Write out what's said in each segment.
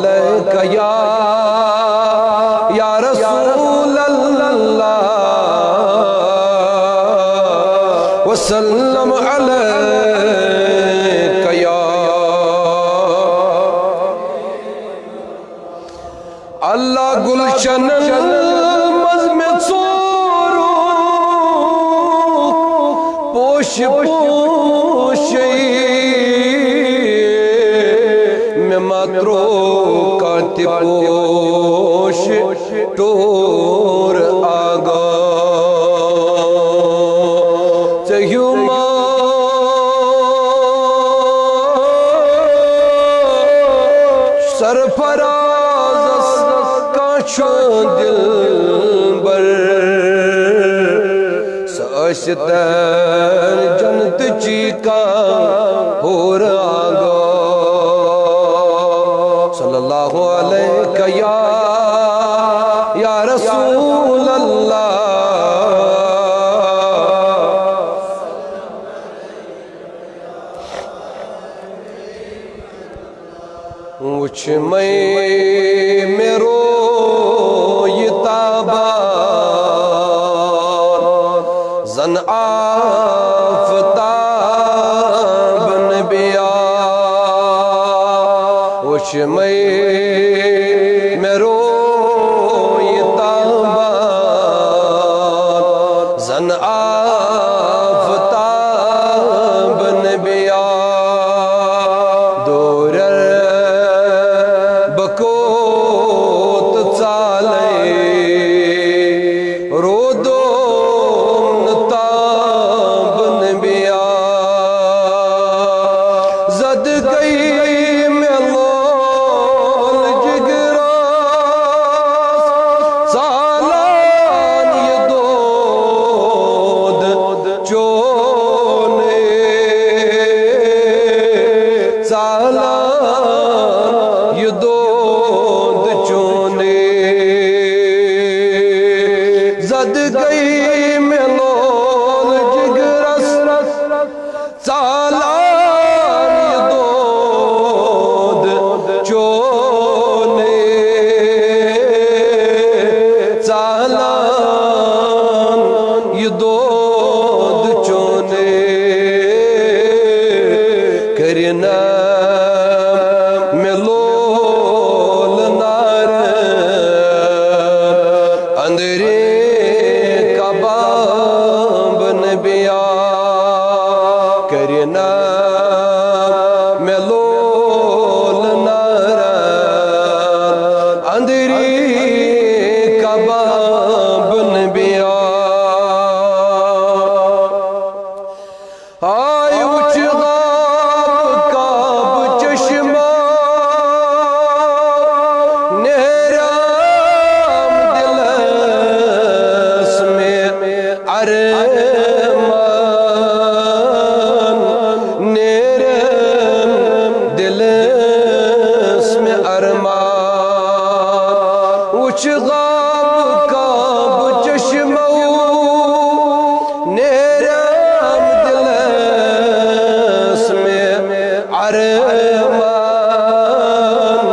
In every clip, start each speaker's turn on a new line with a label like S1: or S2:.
S1: علیک یا رسول اللہ وسلم علیک یا اللہ گلشن مزم ژورو پوش پوشی میں ماترو کاتی پوش ٹور آگا چہیو سرفراز کانچو دل بر ساشتر جنت چیکا ہور آگا صلی اللہ علیہ یا رسول اللہ وچھ میں روی تابان زن آفتاب نبیا وچھ میں روی تابان زن آفتاب نبیا بکوت چالے رودوم نتاب نبیا زد گئی ملول جگراس سالان یہ دود چونے سالان یہ دود چونے زد گئی ملول جگرس سالان یہ دود چونے سالان یہ دود چونے کرنا ملول نار اندرے کباب نبیا کرنا ملول نار اندرے کباب نبیا آئی اچھ غاب کعب چشمہ نیرام دلس میں ارمان نیرام دلس میں ارمان اچھ غاب کعب چشمہ نیرام دلس میں ارمان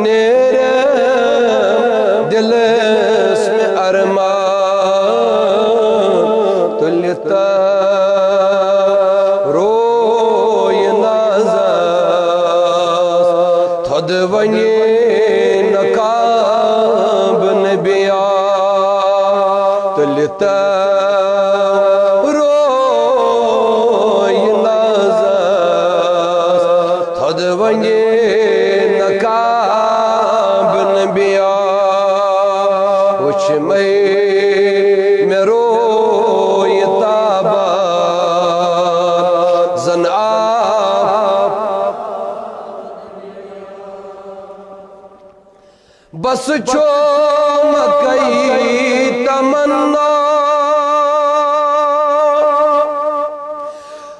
S1: نیرام دلس میں ارمان تلتا روی نازاس تھد ونی نقاب نبیا تلتا روی نازاس تھد ونی نقاب نبیا وچھ میں روی تابان زن آپ بس چھو مکئی تمنا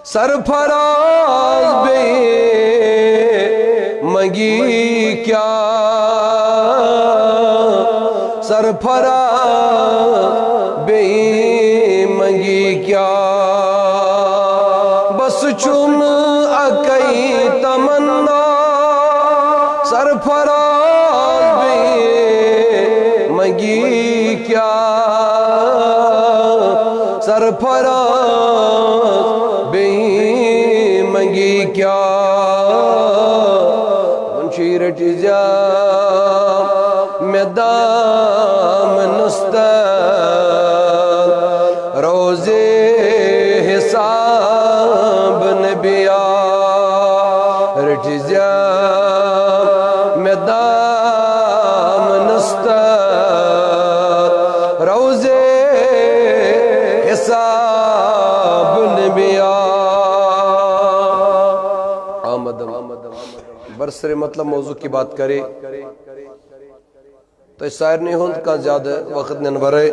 S1: سرفراز بے مگی کیا سرفراز بے مگی کیا بس چم اکئی تمنا سرفراز کیا سرفراز بے ایمنگی کیا منشی رٹ جا میں دامنستان روزے حساب نبیا رٹ جا میں دامنستان روزے حساب نبیا آمدم برسر مطلب موضوع کی بات کرے تو اس سائر نہیں ہوند کا زیادہ وقت ننورے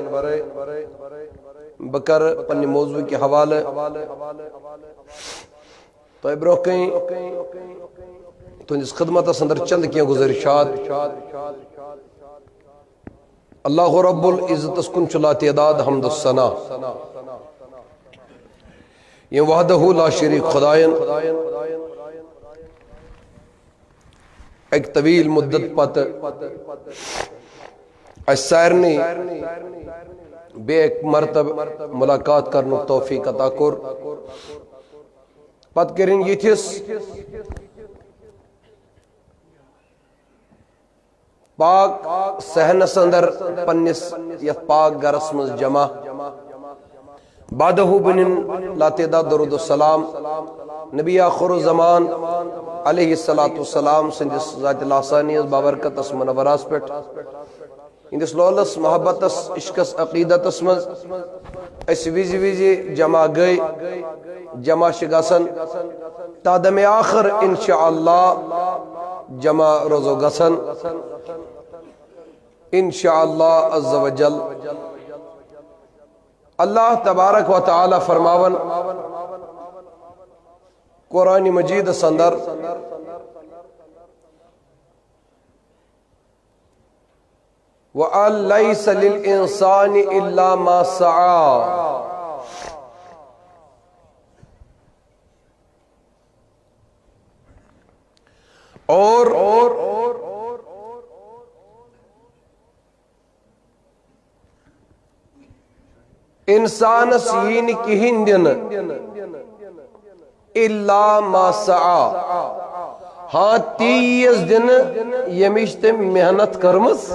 S1: بکر پنی موضوع کے حوالے تو ابرو کہیں تو اس خدمت سندر چند کیا گزرشات اللہ رب العزت اسکن چلا تعداد حمد الثنا یہ وحدہ لا شریک خدایان ایک طویل مدت پت اس سائرنی بے ایک مرتب ملاقات کرنے توفیق عطا کر پت کریں یہ تھیس پاک سہن سندر پنس یت پاک گرسمز جمع بعدہ بنن لا تعداد درود السلام نبی آخر الزمان علیہ السلام سندس ذات اللہ ثانیت بابرکت اس منوراس پیٹ اندس لولس محبتس عشقس عقیدتس مز اس ویزی جمع گئی جمع شگسن تا دم آخر انشاءاللہ جمع روزو گسن انشاءاللہ عز و جل اللہ تبارک و تعالی فرماون قرآن مجید سندر وَأَن لَيْسَ لِلْإِنسَانِ إِلَّا مَا سَعَى اور انسان سین کی ہندن الا ما سعى ہاں تیز دن یمیشت محنت کرمز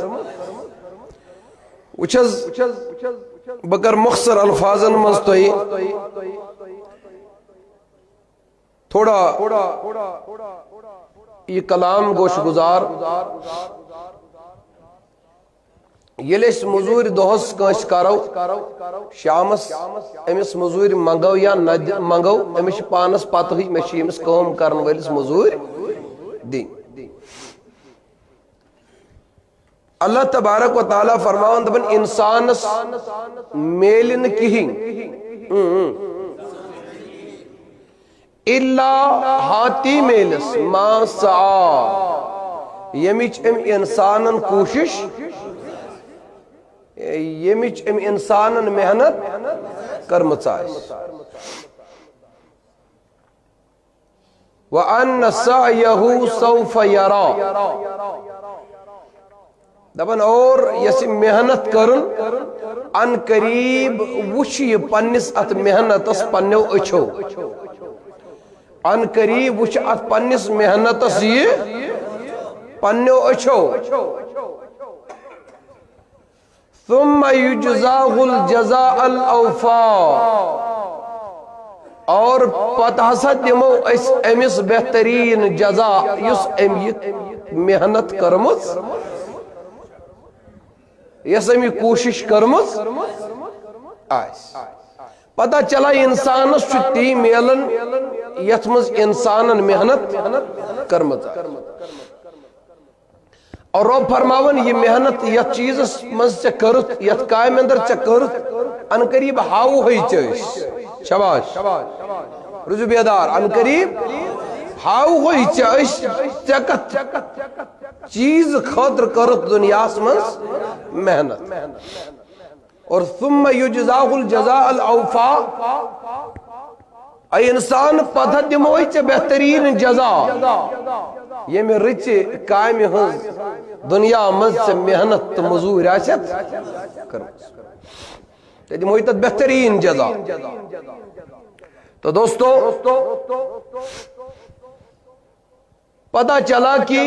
S1: وچھز بگر مختصر الفاظن مستوئی تھوڑا یہ کلام گوش گزار یلیس مزور دوہس کانش کارو شامس امس مزور منگو یا منگو امس پانس پاتہی مشی امس کام کرن ویلس مزور دیں اللہ تبارک و تعالیٰ فرماؤں دبن انسانس میلن کہیں اللہ ہاتی میلس ما سعا یمیچ ام انسانن کوشش یمیچ ام انسانن محنت کرمچائس وَأَنَّ سَعْيَهُ سَوْفَ يَرَى دبن اور یسی محنت کرن ان قریب وشی پنس ات محنت اس پنیو اچھو ان قریب وش ات پنس محنت اس یہ پنیو اچھو ثم یجزاہ الجزاء الاوفا اور پتہ سا دمو اس امس بہترین جزا یس امیت محنت کرمز یس امی کوشش کرمز آئیس پتہ چلا انسانس چھتی میلن یتمز انسانن محنت کرمز اور رب فرماون یہ محنت یہ چیز مز چا کرت یہ قائم اندر چا کرت ان قریب ہاو ہوئی چیز شباش رجوع بیدار ان قریب ہاو ہوئی چیز چکت چیز خاطر کرت دنیا مز محنت اور ثم یجزاہ الجزاء الاوفا اے انسان پتہ دموئی چا بہترین جزا یہ میں رچ کامی ہز دنیا مز سے محنت مزور آشت کر تیدی محیطت بہترین جزا. تو دوستو پتہ چلا کہ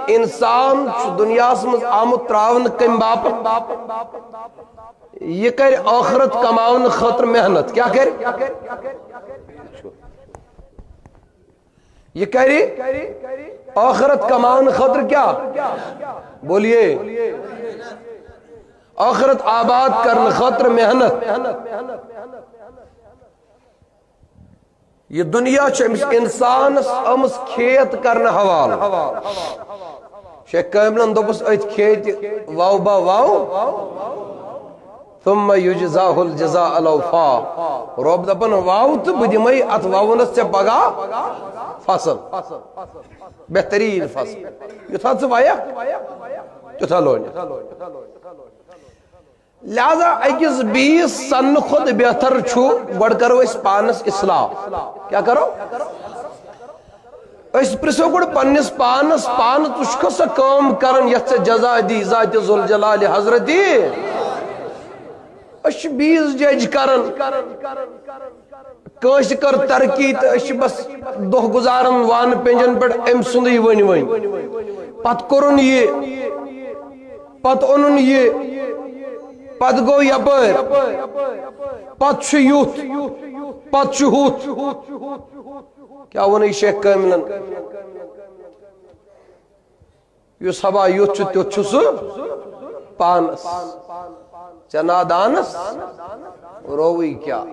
S1: انسان دنیا مز آمد تراون کم باپ یہ کر آخرت کماون خاطر محنت. کیا کر یہ کری آخرت کماون خاطر کیا بولیے آخرت آباد کرنے خاطر محنت. یہ دنیا انسان امس کھیت کرنے حوال شیخ کاملن دوپس ایت کھیت واو با واو ثم یجزاہ الجزاء الاوفا. رب دپن واو تو بدمائی ات واونس سے پگا فصل بہترین فصل یتھا سے وایا یتھا لونیا. لہذا اکس بیس سن خود بہتر چھو گوڑ کرو اس پانس اصلاح. کیا کرو اس پرسو گوڑ پانس پانس تشکو سا کام کرن یت سے جزا دی ذات ذوالجلال حضرتی اش بیس جج کرن کاش کر ترقی تو اش بس دو گزارن وان پنجن پر ام سندی ون پت کرن یہ پت انن یہ پت گو یپر پت چھ یوت پت چھ ہوت. کیا ونی شیخ کاملن یس ہوا یوت چھ تیوت چھ سو پانس چنا دانس روی کیا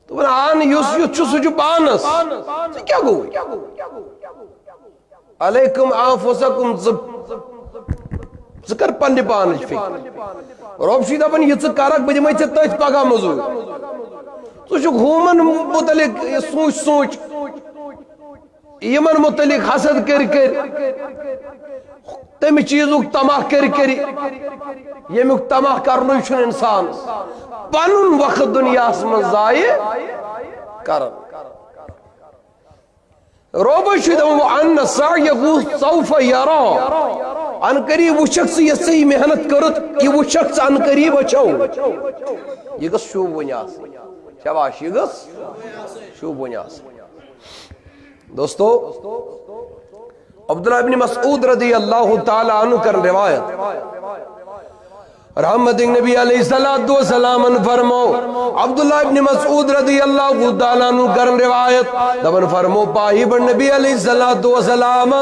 S1: تو بنا آن یس یوت چھ سو جو پانس کیا گو علیکم آنفسکم ذکر پنی پانچ فکر روب شیدہ بن یہ ذکرک بدی میں تیت پگا مزور تو چھو گھومن متعلق سوچ یمن متعلق حسد کر تمی چیزوں تماہ کر یمیک تماہ کرنو چھن انسان پنن وقت دنیا میں ضائع کرن. روب شیدہ وَأَنَّ سَعْيَهُ سَوْفَ يَرَى ان قریب وہ شخص یہ صحیح محنت کرت یہ وہ شخص ان قریب اچھو یہ گس شوب ونیاس شباش یہ گس شوب ونیاس. دوستو عبداللہ ابن مسعود رضی اللہ تعالی عنہ کر روایت رحمت نبی علیہ السلام فرمو عبداللہ ابن مسعود رضی اللہ تعالیٰ عنہ کرن روایت دبن فرمو پاہی بن نبی علیہ السلام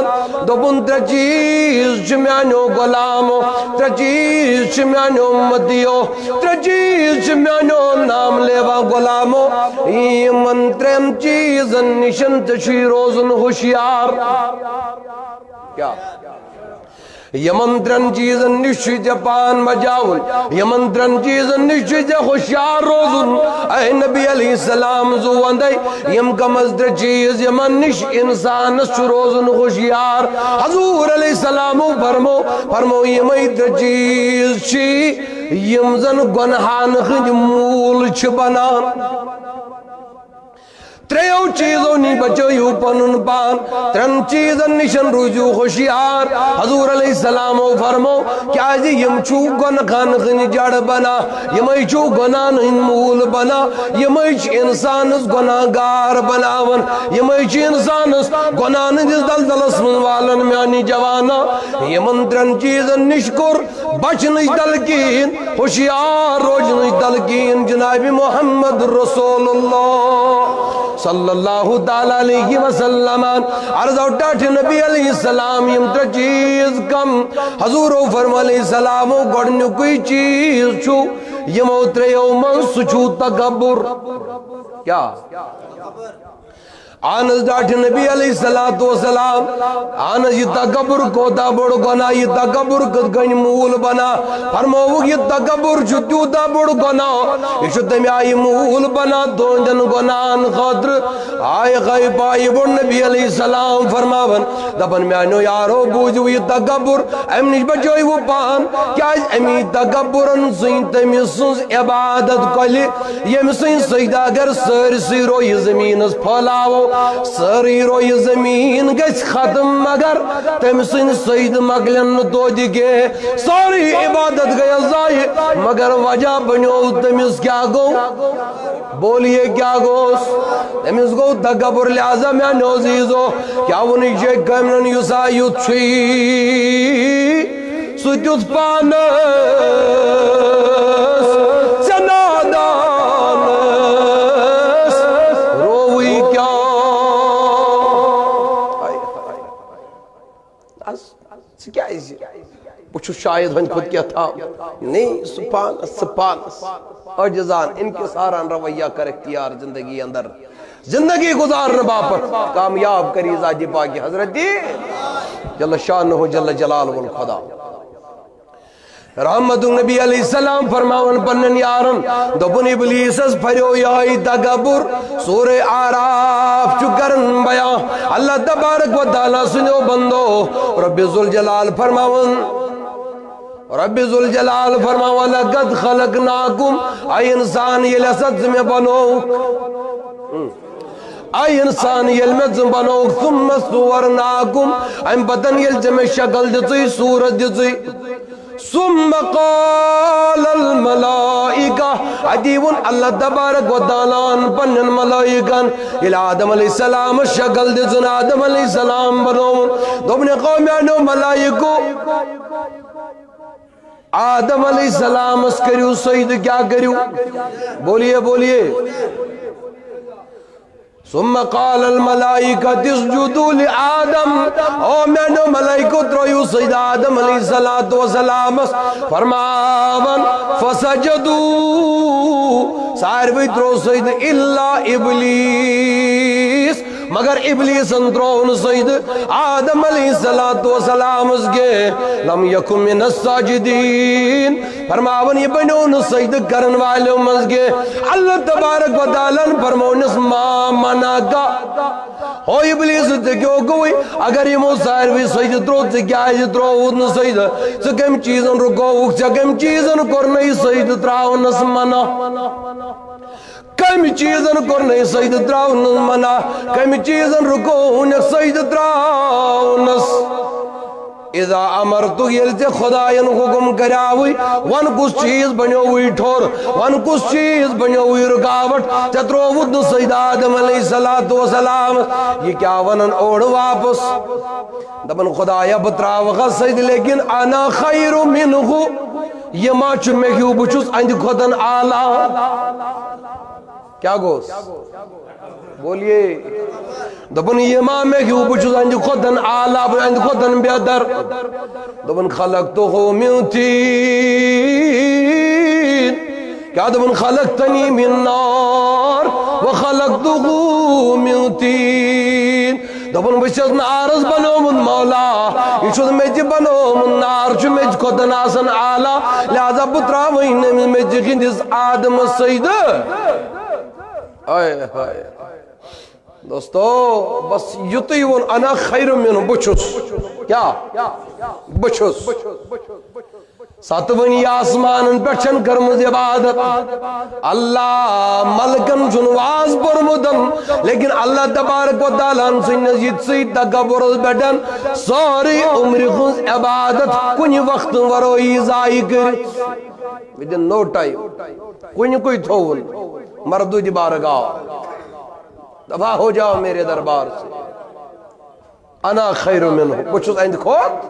S1: دبن ترچیز چمیانو غلامو ترچیز چمیانو امتیو ترچیز چمیانو نام لیوا غلامو ایمن ترم چیزن نشن تشی روزن ہوشیار. کیا یمن چیزن نشی جپان بجاون یمن چیزن نشی جا خوشیار روزن اے نبی علیہ السلام زواندے یم کمزدر چیز یمن نش انسان نش روزن خوشیار. حضور علیہ السلام فرمو یمی در چیز چی یم زن گنہان خج مول چھ بنان. تریو چیزوں نی بچیو پنن پان ترن چیزن نشن رجوع خوشیار. حضور علیہ السلام فرمو کیا جی یم چو گنخان خن جڑ بنا یمی چو گنان مول بنا یمی چ انسانس گناہگار بناون یمی چ انسانس گنان جس دلدلس من والن میانی جوانا یمن ترن چیزن نشکر بچنش دلکین خوشیار روجنش دلکین جناب محمد رسول اللہ صلی اللہ تعالیٰ علیہ وسلم. عرض اٹھاٹ نبی علیہ السلام یم تر چیز کم حضور فرم علیہ السلام گوڑنی کوئی چیز چھو یمو تریو من سچو تکبر. کیا آنز ڈاٹ نبی علیہ السلام آنز یہ تکبر کو دا بڑ گنا یہ تکبر کد گن مول بنا فرمو یہ تکبر چھتیو دا بڑ گنا یہ چھتے میں آئی مول بنا دون جن گنان خطر آئے غیب آئی بڑ نبی علیہ السلام فرماون دبن میں آنو یارو بوجھو یہ تکبر ام نش بچوئی وہ پان کیا امی تکبرن سین تمی سنس عبادت کلی یم سین سجدہ گر سر سیرو یہ زمین اس پھلاو ساری روی زمین گس ختم مگر تم سن سید مگلن تو دکے ساری عبادت گیا ضائع مگر وجہ بنو تمس کیا گو بولیے کیا گوس تمس گو تکبر لہذا میں نوزیزو کیا ونی جے کمن یسا یتشی سجد پانس چنادانس روی کیا کیا ہے پوچھو شاید ہن خود کیا تھا نہیں سپانس عجزان انکساران رویہ کر اختیار زندگی اندر زندگی گزارن باپت کامیاب کری ذات پاک حضرت دی جل شانہ جل جلال والخدا رحمت نبی علیہ السلام فرماون پنن یارن دبن ابلیس اس پھریو یائی تکبر سورہ آراف چکرن بیان اللہ تبارک و تعالیٰ سنو بندو رب ذوالجلال فرماون رب ذوالجلال فرماون لقد خلقناکم اے انسان یہ لسد میں بنو اے انسان یل میں بنو ثم صورناکم ایم بدن یل جمع شکل دیتی صورت دیتی ثم قال الملائکہ عدیون اللہ تبارک و تعالیٰ پنن ملائکن الى آدم علیہ السلام شکل دیتن آدم علیہ السلام بنون دوبنے قومیانو ملائکو آدم علیہ السلام اس کریو سید کیا کریو بولیے بولیے ثم قال الملائکة اسجدوا لآدم او میں ملائکو ترویو سید آدم علیہ السلام فرماون فسجدوا سائر بھی ترو سید اللہ ابلیس مگر ابلیس انترون سید آدم علیہ السلام اس کے لم یکن من الساجدین فرماون یہ بنون سید کرن والے مز کے اللہ تبارک و تعالیٰ فرمون اس ما منا کا ہو ابلیس تکیو گوئی اگر یہ مو سائر بھی سید ترو تکیا ہے ترو سید سکم چیزن رکو سکم چیزن کرنی سید تراؤن اس منا کم چیزن کرنے سید تراؤنس منا کم چیزن رکون سید تراؤنس اذا امرتو یلتے خدایان حکم کراوی وان کس چیز بنیوی ٹھور وان کس چیز بنیوی رکاوٹ چتروود سید آدم علیہ السلام یہ کیا ونن اوڑ واپس دبن خدایا بتراوغا سید لیکن انا خیر منہو یہ ما چمے کیوں بچوس اند خودن آلہ کیا گوس بولیے دبن یہ ماں میں کیوں بچوز انج خودن آلہ انج خودن بیادر دبن خلقتو من تین کیا دبن خلقتنی من نار وخلقتو من تین دبن بچوز نارز بنو من مولا یہ چوز میج بنو من نار چو میج خودن آسن آلہ لہذا بطرا وین میج خندس آدم سید آئے آئے دوستو بس یتی ون انا خیر منو بچوس کیا بچوس ساتونی آسمان پچھن کرمز عبادت اللہ ملکن جنواز برمدن لیکن اللہ تبارک و تعالیٰ سنزید سی تکبرز بیٹن ساری عمر خونز عبادت کنی وقت وروئی زائی کر within no time کنی کوئی تھون مردو دی بارگاہ دفع ہو جاؤ میرے دربار سے انا خیر منہ بچوز ایند خود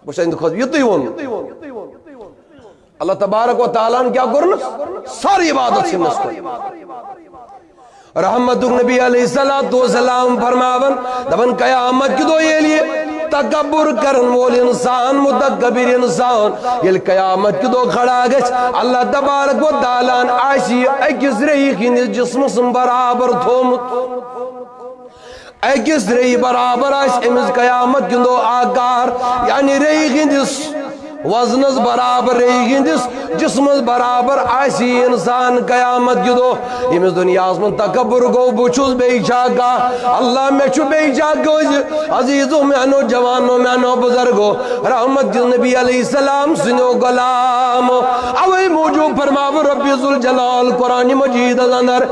S1: بچوز ایند خود یتی ون اللہ تبارک و تعالیٰ نے کیا کرنا ساری عبادت سے نسکو رحمت نبی علیہ السلام فرماون دبن قیامت کی دو یہ لیے تکبر کرن وول انسان متکبر انسان یہ قیامت کی دو کھڑا گچ اللہ تبارک و تعالیٰ آشی ایکس رہی خیندس جسم سن برابر تھومت ایکس رہی برابر آش امز قیامت کی دو آکار یعنی رہی خیندس وزنس برابر رہی گندس جسمس برابر آسی انسان قیامت کی دو امس دنیا من تکبر گو بچوس بے جاگا اللہ میں چھو بے جاگو عزیزو مینو جوانو مینو بزرگو رحمت نبی علیہ السلام سنو غلام اوے موجود فرماو رب ذوالجلال قرآن مجید اندر